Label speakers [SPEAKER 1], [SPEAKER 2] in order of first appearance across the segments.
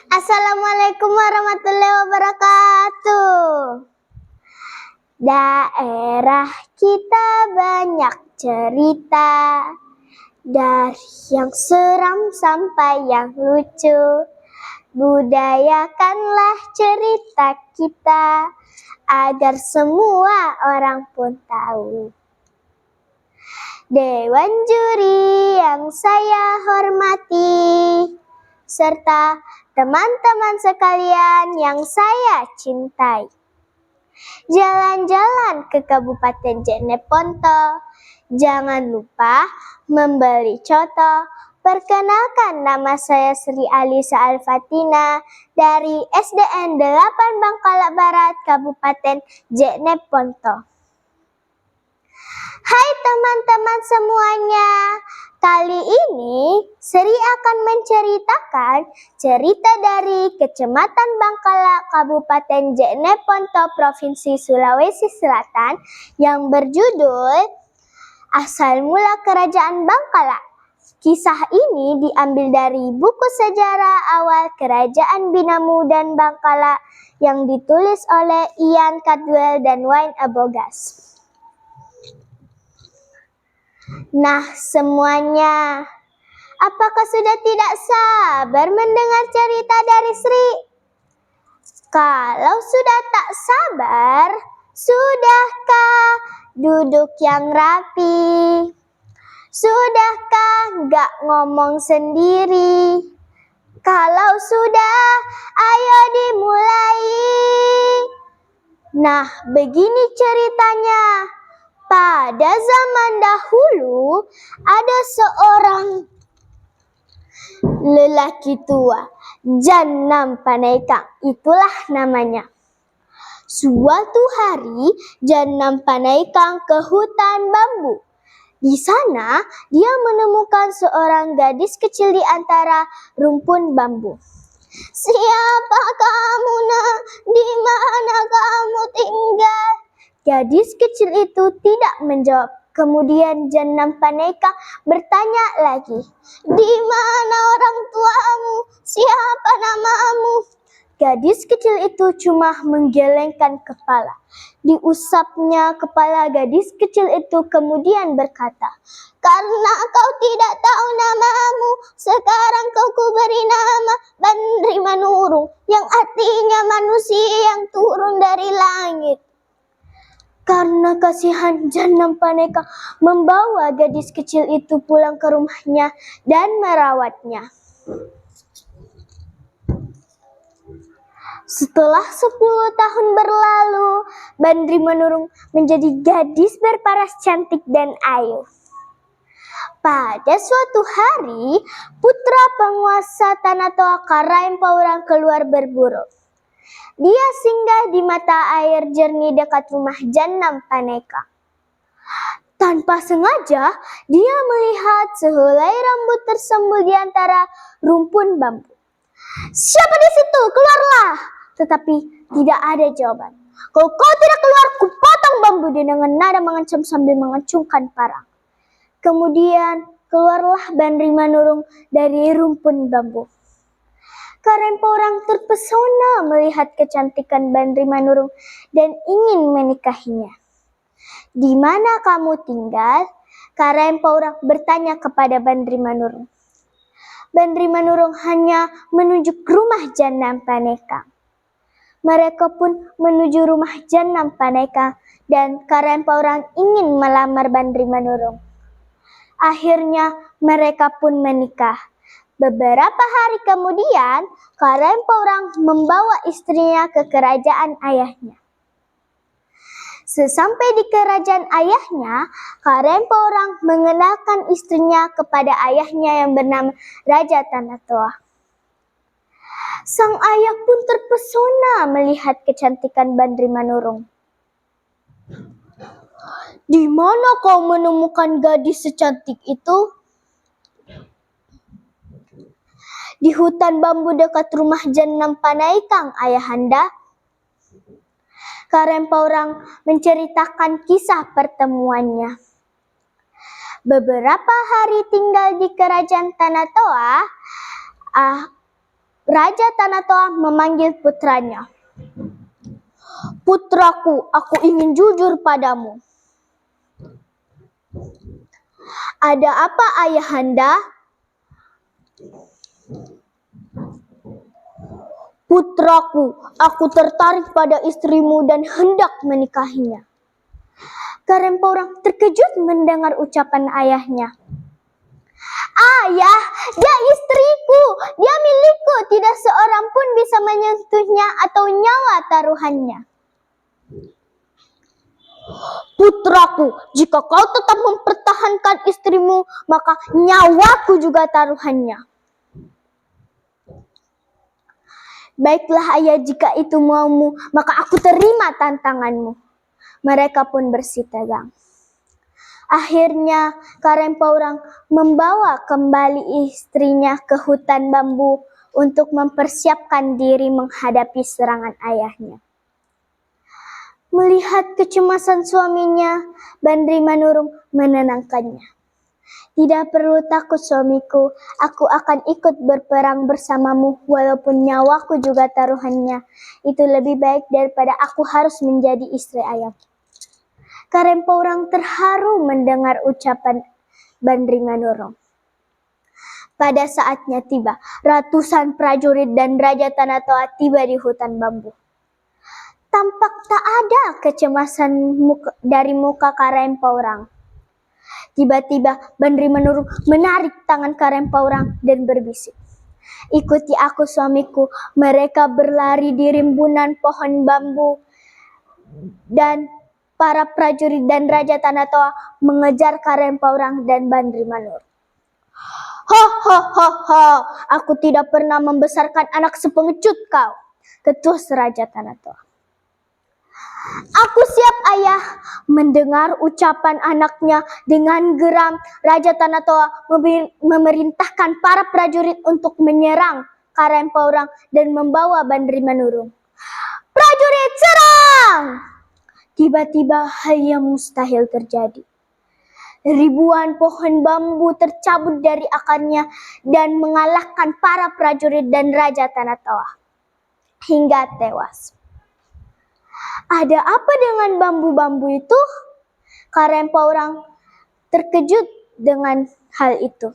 [SPEAKER 1] Assalamualaikum warahmatullahi wabarakatuh. Daerah kita banyak cerita, dari yang seram sampai yang lucu. Budayakanlah cerita kita, agar semua orang pun tahu. Dewan juri yang saya hormati, serta teman-teman sekalian yang saya cintai. Jalan-jalan ke Kabupaten Jeneponto, jangan lupa membeli coto. Perkenalkan, nama saya Sri Alisa Al-Fatina dari SDN 8 Bangkalak Barat, Kabupaten Jeneponto. Hai teman-teman semuanya, kali ini Sri akan menceritakan cerita dari Kecamatan Bangkalak, Kabupaten Jeneponto, Provinsi Sulawesi Selatan yang berjudul Asal Mula Kerajaan Bangkalak. Kisah ini diambil dari buku sejarah awal Kerajaan Binamu dan Bangkalak yang ditulis oleh Ian Caldwell dan Wayne Abogas. Nah semuanya, apakah sudah tidak sabar mendengar cerita dari Sri? Kalau sudah tak sabar, sudahkah duduk yang rapi? Sudahkah gak ngomong sendiri? Kalau sudah, ayo dimulai. Nah begini ceritanya. Pada zaman dahulu, ada seorang lelaki tua, Janam Panaikang, itulah namanya. Suatu hari, Janam Panaikang ke hutan bambu. Di sana, dia menemukan seorang gadis kecil di antara rumpun bambu. Siapa kamu, nak? Di mana kamu tinggal? Gadis kecil itu tidak menjawab. Kemudian Janam Panaikang bertanya lagi, di mana orang tuamu? Siapa namamu? Gadis kecil itu cuma menggelengkan kepala. Diusapnya kepala gadis kecil itu kemudian berkata, karena kau tidak tahu namamu, sekarang kau kuberi nama Bandri Manurung, yang artinya manusia yang turun dari langit. Karena kasihan, Janam Panaikang membawa gadis kecil itu pulang ke rumahnya dan merawatnya. Setelah 10 tahun berlalu, Bandri Manurung menjadi gadis berparas cantik dan ayu. Pada suatu hari, putra penguasa Tanah Toa Karaeng Paurang keluar berburu. Dia singgah di mata air jernih dekat rumah Janam Panaikang. Tanpa sengaja, dia melihat sehelai rambut tersembul di antara rumpun bambu. Siapa di situ? Keluarlah! Tetapi tidak ada jawaban. Kalau kau tidak keluar, kupotong bambu, dia dengan nada mengancam sambil mengacungkan parang. Kemudian keluarlah Bandri Manurung dari rumpun bambu. Karaeng Paurang terpesona melihat kecantikan Bandri Manurung dan ingin menikahinya. Di mana kamu tinggal? Karaeng Paurang bertanya kepada Bandri Manurung. Bandri Manurung hanya menunjuk rumah Janam Panaikang. Mereka pun menuju rumah Janam Panaikang dan Karaeng Paurang ingin melamar Bandri Manurung. Akhirnya mereka pun menikah. Beberapa hari kemudian, Karaeng Paurang membawa istrinya ke kerajaan ayahnya. Sesampai di kerajaan ayahnya, Karaeng Paurang mengenalkan istrinya kepada ayahnya yang bernama Raja Tanah Toa. Sang ayah pun terpesona melihat kecantikan Bandri Manurung. Di mana kau menemukan gadis secantik itu? Di hutan bambu dekat rumah Janam Panaikang, ayahanda. Karaeng Paurang menceritakan kisah pertemuannya. Beberapa hari tinggal di kerajaan Tanah Toa, Raja Tanatoa memanggil putranya. "Putraku, aku ingin jujur padamu." "Ada apa, ayahanda?" "Putraku, aku tertarik pada istrimu dan hendak menikahinya." Karempourang terkejut mendengar ucapan ayahnya. "Ayah, dia istriku, dia milikku, tidak seorang pun bisa menyentuhnya atau nyawa taruhannya." "Putraku, jika kau tetap mempertahankan istrimu, maka nyawaku juga taruhannya." "Baiklah ayah, jika itu maumu, maka aku terima tantanganmu." Mereka pun bersitegang. Akhirnya Karempourang membawa kembali istrinya ke hutan bambu untuk mempersiapkan diri menghadapi serangan ayahnya. Melihat kecemasan suaminya, Bandri Manurung menenangkannya. "Tidak perlu takut suamiku, aku akan ikut berperang bersamamu walaupun nyawaku juga taruhannya. Itu lebih baik daripada aku harus menjadi istri ayam." Karempourang terharu mendengar ucapan Bandri Manurung. Pada saatnya tiba, ratusan prajurit dan Raja Tanatoa tiba di hutan bambu. Tampak tak ada kecemasan dari muka Karempourang. Tiba-tiba Bandri Manurung menarik tangan Karempourang dan berbisik, "Ikuti aku suamiku." Mereka berlari di rimbunan pohon bambu dan para prajurit dan Raja Tanatoa mengejar Karempourang dan Bandri Manurung. "Ho ho ho ho, aku tidak pernah membesarkan anak sepengecut kau," ketus Raja Tanatoa. "Aku siap ayah." Mendengar ucapan anaknya, dengan geram Raja Tanatoa memerintahkan para prajurit untuk menyerang Karempourang dan membawa Bandri Manurung. "Prajurit, serang!" Tiba-tiba hal yang mustahil terjadi. Ribuan pohon bambu tercabut dari akarnya dan mengalahkan para prajurit dan Raja Tanatoa hingga tewas. "Ada apa dengan bambu-bambu itu?" Karempourang terkejut dengan hal itu.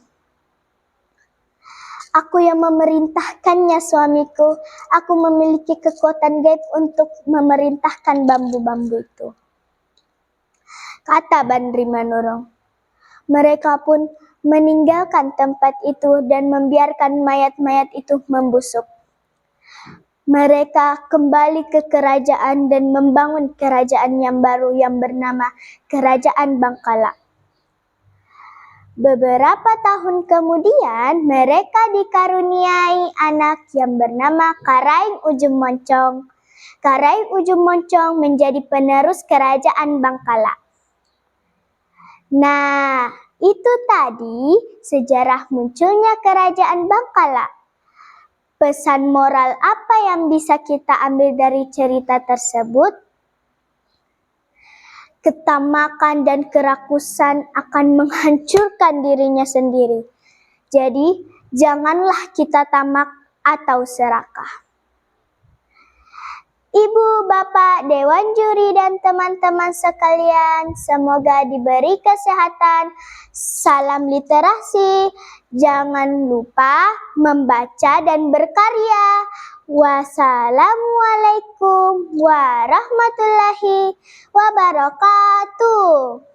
[SPEAKER 1] "Aku yang memerintahkannya suamiku. Aku memiliki kekuatan gaib untuk memerintahkan bambu-bambu itu," kata Bandri Manurung. Mereka pun meninggalkan tempat itu dan membiarkan mayat-mayat itu membusuk. Mereka kembali ke kerajaan dan membangun kerajaan yang baru yang bernama Kerajaan Bangkala. Beberapa tahun kemudian, mereka dikaruniai anak yang bernama Karaing Ujung Moncong. Karaing Ujung Moncong menjadi penerus Kerajaan Bangkala. Nah, itu tadi sejarah munculnya Kerajaan Bangkala. Pesan moral apa yang bisa kita ambil dari cerita tersebut? Ketamakan dan kerakusan akan menghancurkan dirinya sendiri. Jadi, janganlah kita tamak atau serakah. Ibu, Bapak, Dewan Juri, dan teman-teman sekalian, semoga diberi kesehatan. Salam literasi. Jangan lupa membaca dan berkarya. Wassalamualaikum warahmatullahi wabarakatuh.